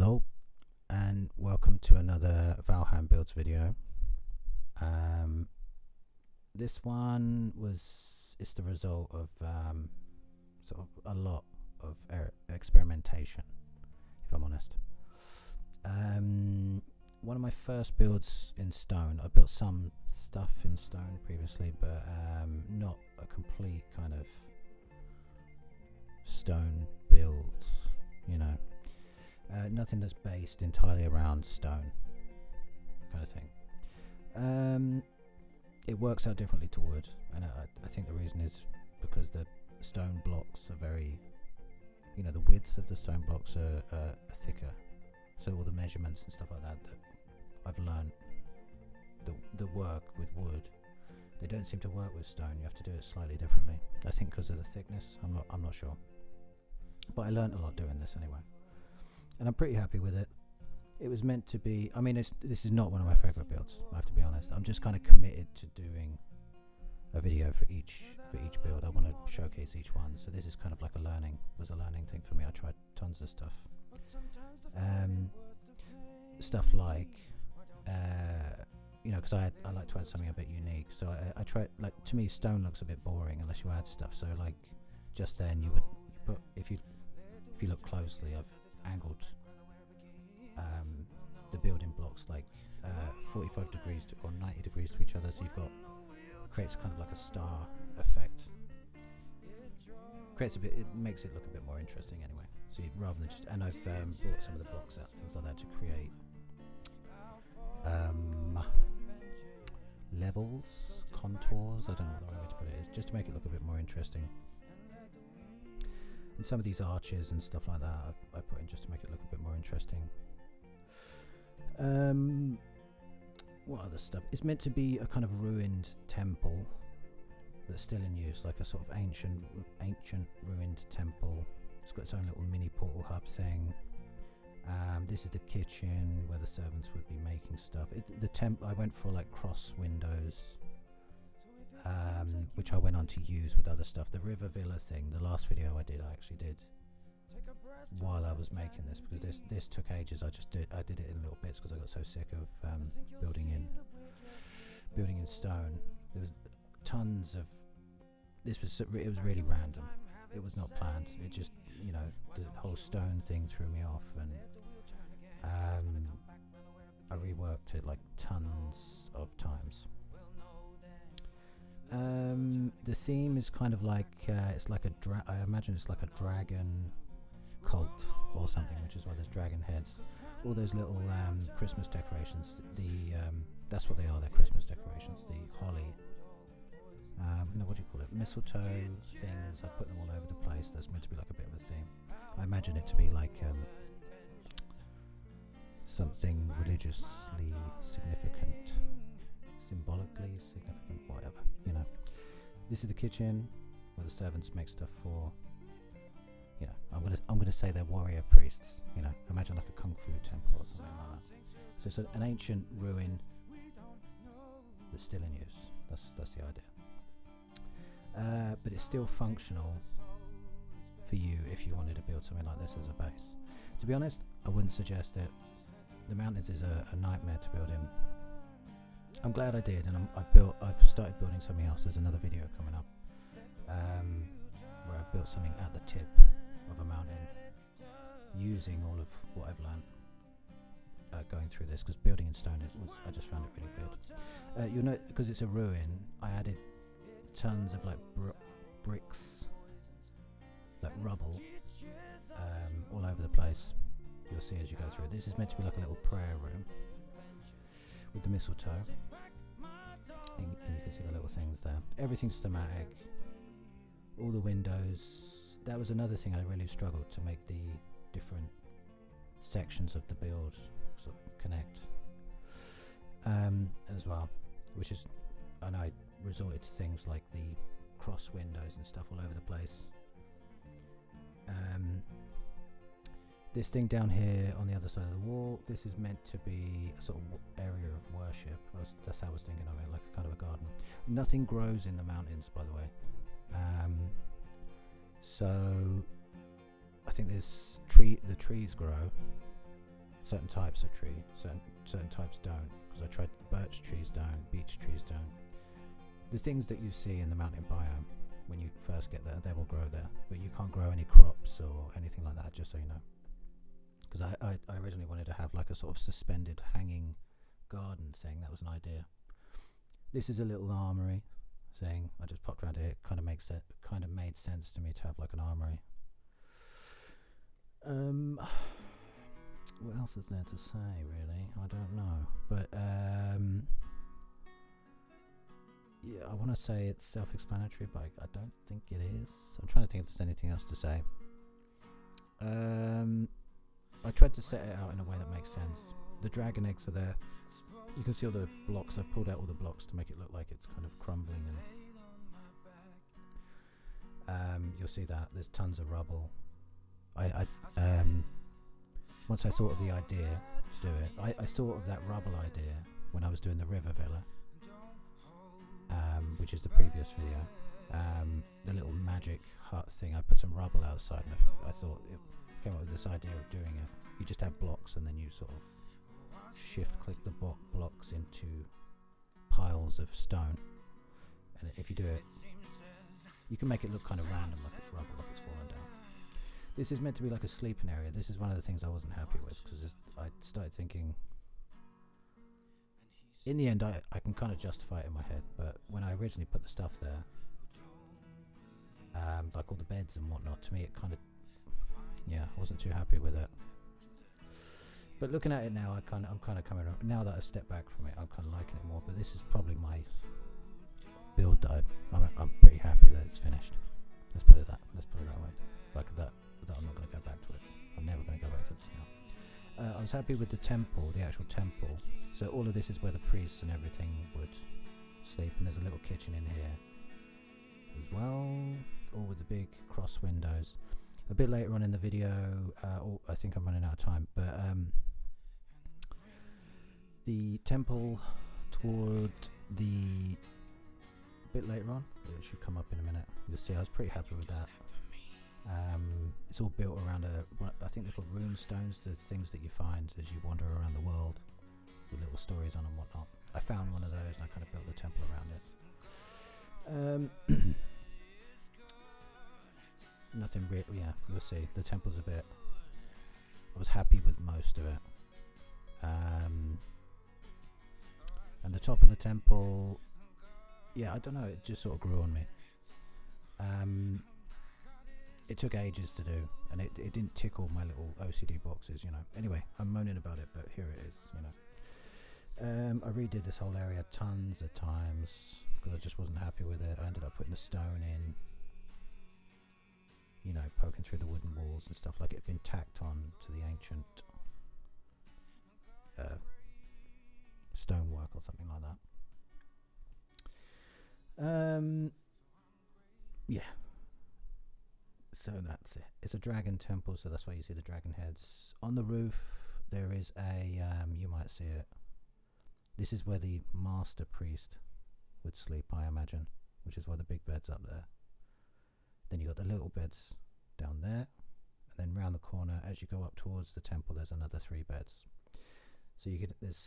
Hello and welcome to another Valheim builds video. This one is the result of sort of a lot of experimentation, if I'm honest. One of my first builds in stone, I built some stuff in stone previously, but not a complete kind of stone build, you know. Nothing that's based entirely around stone kind of thing. It works out differently to wood, and I think the reason is because the stone blocks are very, you know, the width of the stone blocks are thicker, so all the measurements and stuff like that I've learned the work with wood, they don't seem to work with stone. You have to do it slightly differently, I think, because of the thickness. I'm not sure, but I learned a lot doing this anyway. And I'm pretty happy with it. It was meant to be, I mean, this is not one of my favourite builds, I have to be honest. I'm just kind of committed to doing a video for each build. I want to showcase each one. So this is kind of like a learning thing for me. I tried tons of stuff. Stuff like, you know, because I like to add something a bit unique. So I try, like, to me stone looks a bit boring unless you add stuff. So like, just then you put, if you look closely, I've angled the building blocks like 45 degrees or 90 degrees to each other, so you've got, creates kind of like a star effect. It makes it look a bit more interesting anyway. So rather than just, and I've brought some of the blocks out, things like that, to create levels, contours, I don't know what the right way to put it is, just to make it look a bit more interesting. And some of these arches and stuff like that I put in just to make it look a bit more interesting. What other stuff? It's meant to be a kind of ruined temple that's still in use, like a sort of ancient ruined temple. It's got its own little mini portal hub thing. This is the kitchen where the servants would be making stuff. I went for like cross windows, which I went on to use with other stuff. The river villa thing, the last video I actually did while I was making this, because this took ages. I did it in little bits because I got so sick of building in stone. There was tons of it was really random. It was not planned. It just, you know, the whole stone thing threw me off, and I reworked it like tons of times. The theme is kind of like it's like I imagine it's like a dragon cult or something, which is why there's dragon heads. All those little Christmas decorations, that's what they are, they're Christmas decorations. The holly, no, what do you call it, mistletoe things, I put them all over the place. That's meant to be like a bit of a theme. I imagine it to be like something religiously significant, symbolically significant, whatever, you know. This is the kitchen where the servants make stuff for, you know, I'm gonna say they're warrior priests, you know. Imagine like a kung fu temple or something like that. So it's an ancient ruin that's still in use. That's the idea. But it's still functional for you if you wanted to build something like this as a base. To be honest, I wouldn't suggest it. The mountains is a nightmare to build in. I'm glad I did, and I've started building something else. There's another video coming up where I've built something at the tip of a mountain using all of what I've learned going through this, because building in stone, I just found it really good. You'll know, because it's a ruin, I added tons of like bricks, like rubble, all over the place. You'll see as you go through. This is meant to be like a little prayer room with the mistletoe, and you can see the little things there. Everything's thematic. All the windows. That was another thing I really struggled to make the different sections of the build sort of connect as well, which is, and I resorted to things like the cross windows and stuff all over the place. This thing down here on the other side of the wall, this is meant to be a sort of area of worship. That's how I was thinking of it, like a kind of a garden. Nothing grows in the mountains, by the way. So I think the trees grow, certain types of tree, certain types don't, because I tried birch trees don't, beech trees don't. The things that you see in the mountain biome, when you first get there, they will grow there, but you can't grow any crops or anything like that, just so you know. Because I originally wanted to have like a sort of suspended hanging garden thing. That was an idea. This is a little armory thing. I just popped around it. It kind of made sense to me to have like an armory. What else is there to say, really? I don't know. But yeah, I want to say it's self-explanatory, but I don't think it is. I'm trying to think if there's anything else to say. I tried to set it out in a way that makes sense. The dragon eggs are there. You can see all the blocks. I pulled out all the blocks to make it look like it's kind of crumbling, and you'll see that there's tons of rubble. Once I thought of the idea to do it, I thought of that rubble idea when I was doing the river villa, which is the previous video. The little magic hut thing. I put some rubble outside, and I thought it came up with this idea of doing it. You just have blocks, and then you sort of shift click the blocks into piles of stone, and if you do it, you can make it look kind of random, like it's rubble, like it's falling down. This is meant to be like a sleeping area. This is one of the things I wasn't happy with, because I started thinking, in the end I can kind of justify it in my head, but when I originally put the stuff there, like all the beds and whatnot, to me it kind of, yeah, I wasn't too happy with it. But looking at it now, I'm kind of coming around. Now that I've stepped back from it, I'm kind of liking it more. But this is probably my build that I'm pretty happy that it's finished. Let's put it that way. Like that I'm not going to go back to it. I'm never going to go back to this now. I was happy with the temple, the actual temple. So all of this is where the priests and everything would sleep, and there's a little kitchen in here as well, all with the big cross windows. A bit later on in the video, I think I'm running out of time, but the temple toward the bit later on, it should come up in a minute. You'll see I was pretty happy with that. It's all built around I think they're called rune stones, the things that you find as you wander around the world with little stories on and whatnot. I found one of those and I kind of built the temple around it. Nothing real, yeah, you'll see. The temple's a bit, I was happy with most of it. And the top of the temple, yeah, I don't know, it just sort of grew on me. It took ages to do, and it didn't tick all my little OCD boxes, you know. Anyway, I'm moaning about it, but here it is, you know. I redid this whole area tons of times, because I just wasn't happy with it. I ended up putting the stone in, you know, poking through the wooden walls and stuff, like it had been tacked on to the ancient stonework or something like that. Yeah. So that's it. It's a dragon temple, so that's why you see the dragon heads. On the roof there is a, you might see it, this is where the master priest would sleep, I imagine, which is why the big bed's up there. Then you got the little beds down there, and then round the corner as you go up towards the temple there's another 3 beds. So you get, there's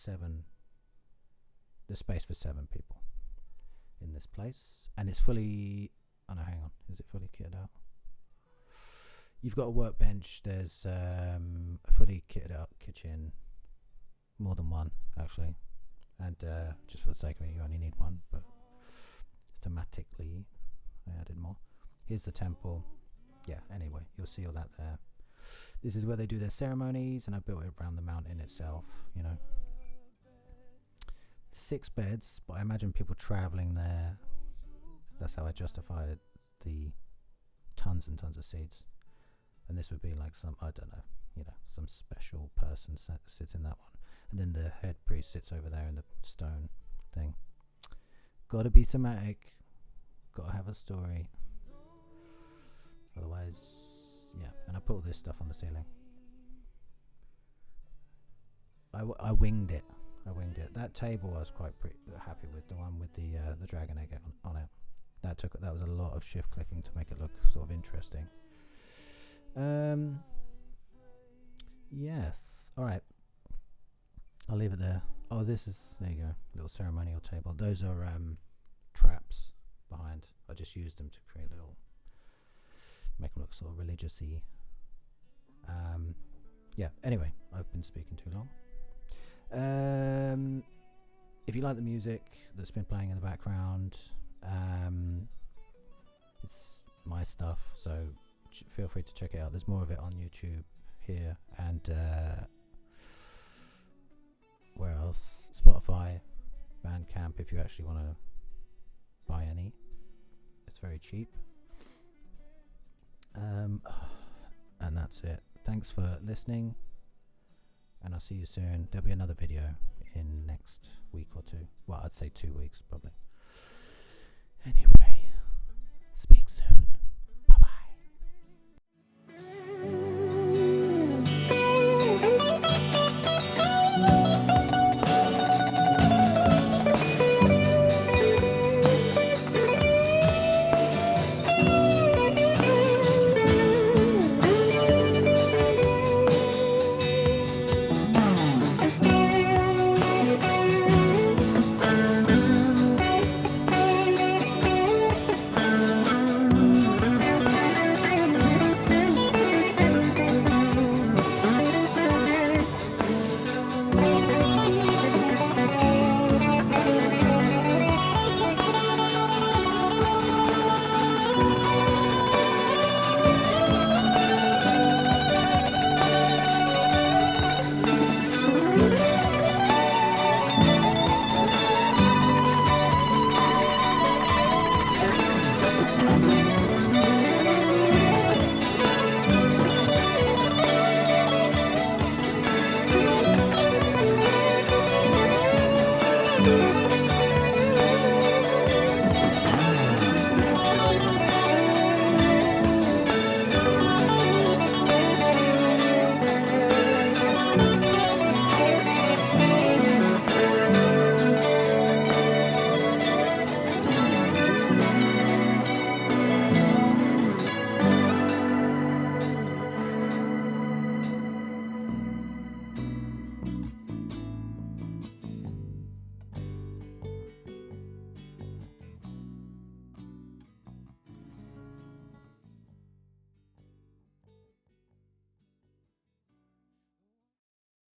space for 7 people in this place, and it's fully, oh no, hang on, is it fully kitted out? You've got a workbench, there's a fully kitted out kitchen, more than one actually, and just for the sake of it you only need one, but thematically I added more. Here's the temple. Yeah, anyway, you'll see all that there. This is where they do their ceremonies, and I built it around the mountain itself, you know. 6 beds, but I imagine people travelling there. That's how I justified the tons and tons of seats. And this would be like some, I don't know, you know, some special person sits in that one. And then the head priest sits over there in the stone thing. Gotta be thematic. Gotta have a story. Otherwise, yeah. And I put all this stuff on the ceiling. I winged it. That table I was quite happy with, the one with the dragon egg on it. That was a lot of shift clicking to make it look sort of interesting. Yes. All right. I'll leave it there. Oh, there you go, little ceremonial table. Those are traps behind. I just used them to create make them look sort of religious-y. Yeah, anyway, I've been speaking too long. If you like the music that's been playing in the background, it's my stuff, so feel free to check it out. There's more of it on YouTube here, and where else? Spotify, Bandcamp, if you actually want to buy any. It's very cheap. And that's it. Thanks for listening, and I'll see you soon. There'll be another video in next week or two. Well, I'd say 2 weeks probably. Anyway.